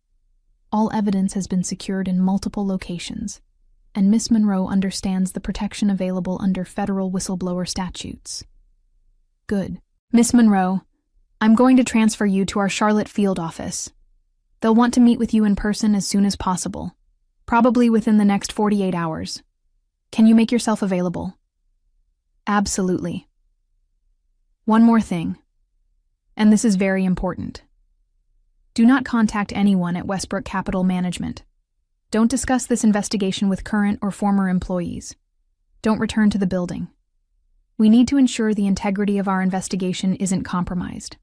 All evidence has been secured in multiple locations, and Miss Monroe understands the protection available under federal whistleblower statutes." "Good. Miss Monroe, I'm going to transfer you to our Charlotte field office. They'll want to meet with you in person as soon as possible, probably within the next 48 hours. Can you make yourself available?" "Absolutely. One more thing, and this is very important. Do not contact anyone at Westbrook Capital Management. Don't discuss this investigation with current or former employees. Don't return to the building. We need to ensure the integrity of our investigation isn't compromised."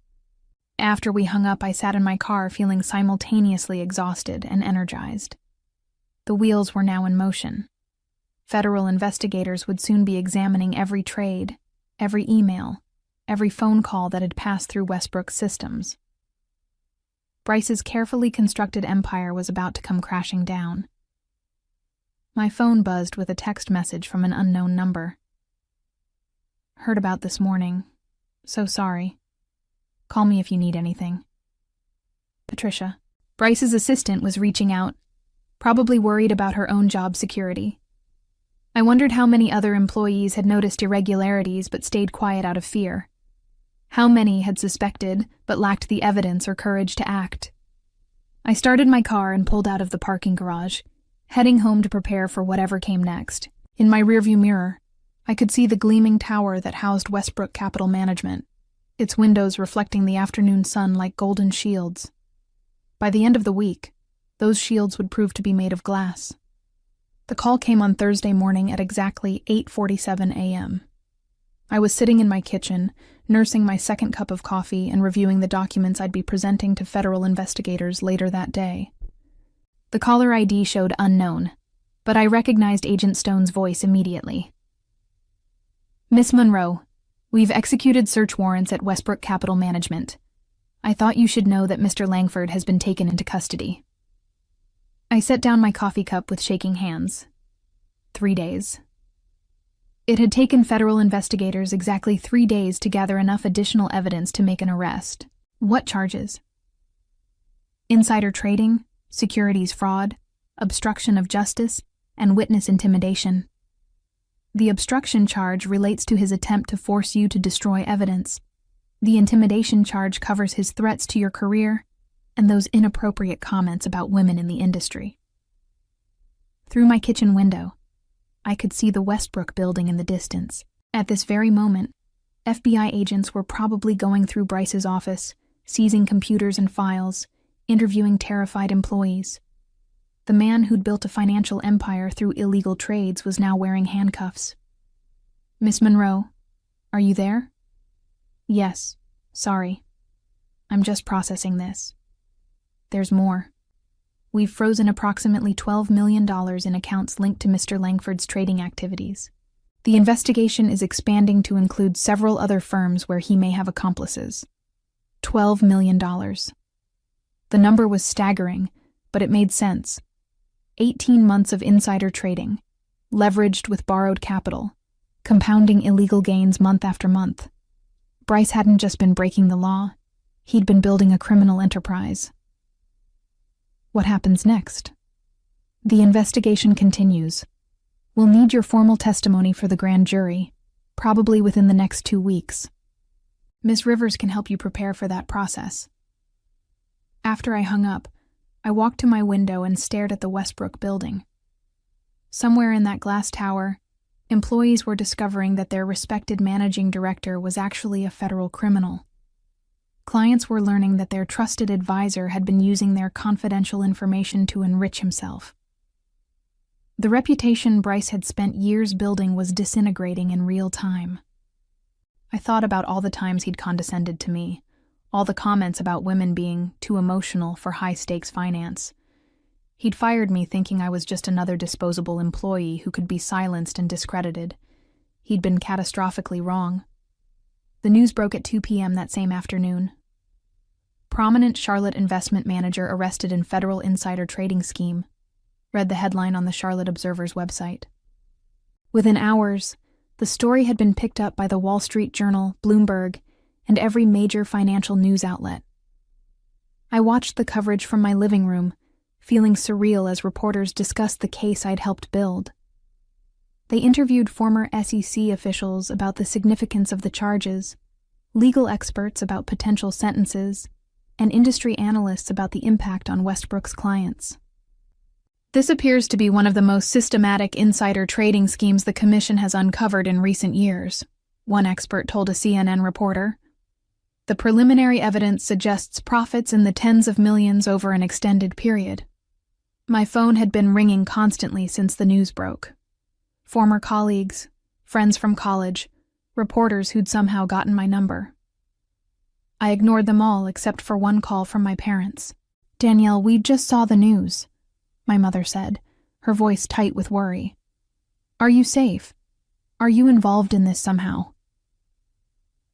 After we hung up, I sat in my car feeling simultaneously exhausted and energized. The wheels were now in motion. Federal investigators would soon be examining every trade, every email, every phone call that had passed through Westbrook's systems. Bryce's carefully constructed empire was about to come crashing down. My phone buzzed with a text message from an unknown number. "Heard about this morning. So sorry. Call me if you need anything. Patricia." Bryce's assistant was reaching out, probably worried about her own job security. I wondered how many other employees had noticed irregularities but stayed quiet out of fear. How many had suspected but lacked the evidence or courage to act. I started my car and pulled out of the parking garage, heading home to prepare for whatever came next. In my rearview mirror, I could see the gleaming tower that housed Westbrook Capital Management, its windows reflecting the afternoon sun like golden shields. By the end of the week, those shields would prove to be made of glass. The call came on Thursday morning at exactly 8:47 a.m. I was sitting in my kitchen, nursing my second cup of coffee and reviewing the documents I'd be presenting to federal investigators later that day. The caller ID showed unknown, but I recognized Agent Stone's voice immediately. "Miss Monroe, we've executed search warrants at Westbrook Capital Management. I thought you should know that Mr. Langford has been taken into custody." I set down my coffee cup with shaking hands. 3 days. It had taken federal investigators exactly 3 days to gather enough additional evidence to make an arrest. What charges? Insider trading, securities fraud, obstruction of justice, and witness intimidation. The obstruction charge relates to his attempt to force you to destroy evidence. The intimidation charge covers his threats to your career and those inappropriate comments about women in the industry. Through my kitchen window, I could see the Westbrook building in the distance. At this very moment, FBI agents were probably going through Bryce's office, seizing computers and files, interviewing terrified employees. The man who'd built a financial empire through illegal trades was now wearing handcuffs. "Miss Monroe, are you there?" "Yes, sorry. I'm just processing this. There's more. We've frozen approximately $12 million in accounts linked to Mr. Langford's trading activities. The investigation is expanding to include several other firms where he may have accomplices. $12 million. The number was staggering, but it made sense. 18 months of insider trading, leveraged with borrowed capital, compounding illegal gains month after month. Bryce hadn't just been breaking the law, he'd been building a criminal enterprise. What happens next? The investigation continues. We'll need your formal testimony for the grand jury, probably within the next 2 weeks. Ms. Rivers can help you prepare for that process. After I hung up, I walked to my window and stared at the Westbrook building. Somewhere in that glass tower, employees were discovering that their respected managing director was actually a federal criminal. Clients were learning that their trusted advisor had been using their confidential information to enrich himself. The reputation Bryce had spent years building was disintegrating in real time. I thought about all the times he'd condescended to me, all the comments about women being too emotional for high-stakes finance. He'd fired me thinking I was just another disposable employee who could be silenced and discredited. He'd been catastrophically wrong. The news broke at 2 p.m. that same afternoon. "Prominent Charlotte investment manager arrested in federal insider trading scheme," read the headline on the Charlotte Observer's website. Within hours, the story had been picked up by the Wall Street Journal, Bloomberg, and every major financial news outlet. I watched the coverage from my living room, feeling surreal as reporters discussed the case I'd helped build. They interviewed former SEC officials about the significance of the charges, legal experts about potential sentences, and industry analysts about the impact on Westbrook's clients. "This appears to be one of the most systematic insider trading schemes the Commission has uncovered in recent years," one expert told a CNN reporter. "The preliminary evidence suggests profits in the tens of millions over an extended period." My phone had been ringing constantly since the news broke. Former colleagues, friends from college, reporters who'd somehow gotten my number. I ignored them all except for one call from my parents. "Danielle, we just saw the news," my mother said, her voice tight with worry. "Are you safe? Are you involved in this somehow?"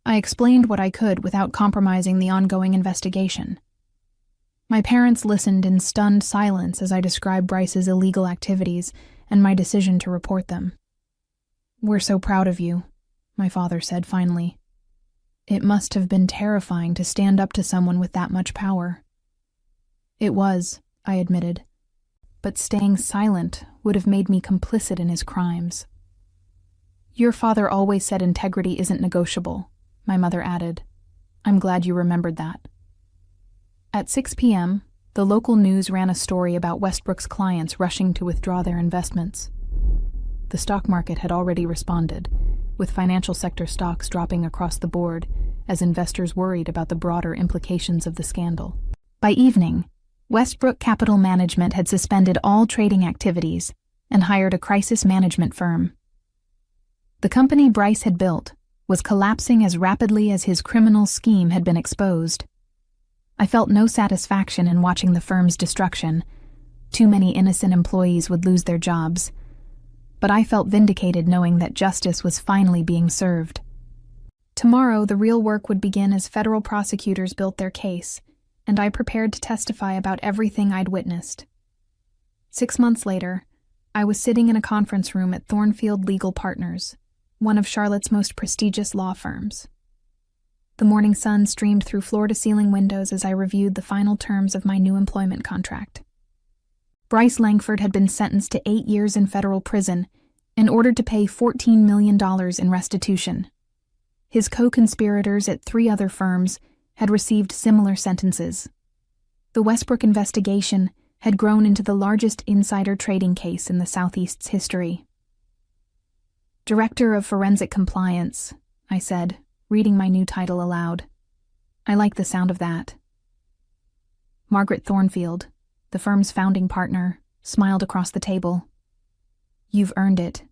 I explained what I could without compromising the ongoing investigation. My parents listened in stunned silence as I described Bryce's illegal activities and my decision to report them. "We're so proud of you," my father said finally. "It must have been terrifying to stand up to someone with that much power." "It was," I admitted. "But staying silent would have made me complicit in his crimes." "Your father always said integrity isn't negotiable," my mother added. "I'm glad you remembered that." At 6 p.m., the local news ran a story about Westbrook's clients rushing to withdraw their investments. The stock market had already responded, with financial sector stocks dropping across the board as investors worried about the broader implications of the scandal. By evening, Westbrook Capital Management had suspended all trading activities, and hired a crisis management firm. The company Bryce had built was collapsing as rapidly as his criminal scheme had been exposed. I felt no satisfaction in watching the firm's destruction. Too many innocent employees would lose their jobs. But I felt vindicated knowing that justice was finally being served. Tomorrow, the real work would begin as federal prosecutors built their case, and I prepared to testify about everything I'd witnessed. 6 months later, I was sitting in a conference room at Thornfield Legal Partners, one of Charlotte's most prestigious law firms. The morning sun streamed through floor-to-ceiling windows as I reviewed the final terms of my new employment contract. Bryce Langford had been sentenced to 8 years in federal prison and ordered to pay $14 million in restitution. His co-conspirators at 3 other firms had received similar sentences. The Westbrook investigation had grown into the largest insider trading case in the Southeast's history. Director of Forensic Compliance, I said, reading my new title aloud. I like the sound of that. Margaret Thornfield, the firm's founding partner, smiled across the table. You've earned it.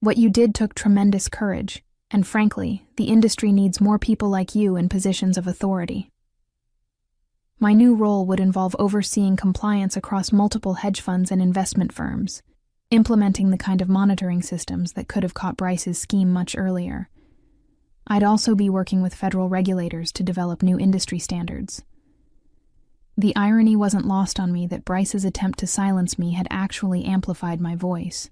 What you did took tremendous courage, and frankly, the industry needs more people like you in positions of authority. My new role would involve overseeing compliance across multiple hedge funds and investment firms, implementing the kind of monitoring systems that could have caught Bryce's scheme much earlier. I'd also be working with federal regulators to develop new industry standards. The irony wasn't lost on me that Bryce's attempt to silence me had actually amplified my voice.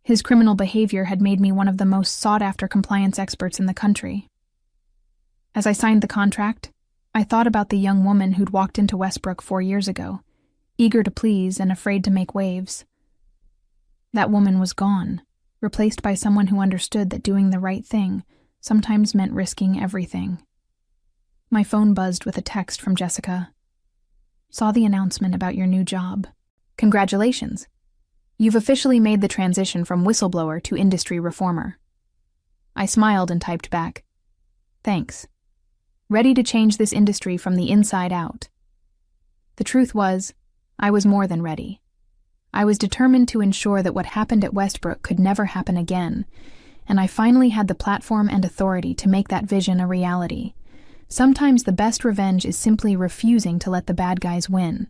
His criminal behavior had made me one of the most sought-after compliance experts in the country. As I signed the contract, I thought about the young woman who'd walked into Westbrook 4 years ago, eager to please and afraid to make waves. That woman was gone, replaced by someone who understood that doing the right thing sometimes meant risking everything. My phone buzzed with a text from Jessica. Saw the announcement about your new job. Congratulations. You've officially made the transition from whistleblower to industry reformer. I smiled and typed back. Thanks. Ready to change this industry from the inside out. The truth was, I was more than ready. I was determined to ensure that what happened at Westbrook could never happen again, and I finally had the platform and authority to make that vision a reality. Sometimes the best revenge is simply refusing to let the bad guys win.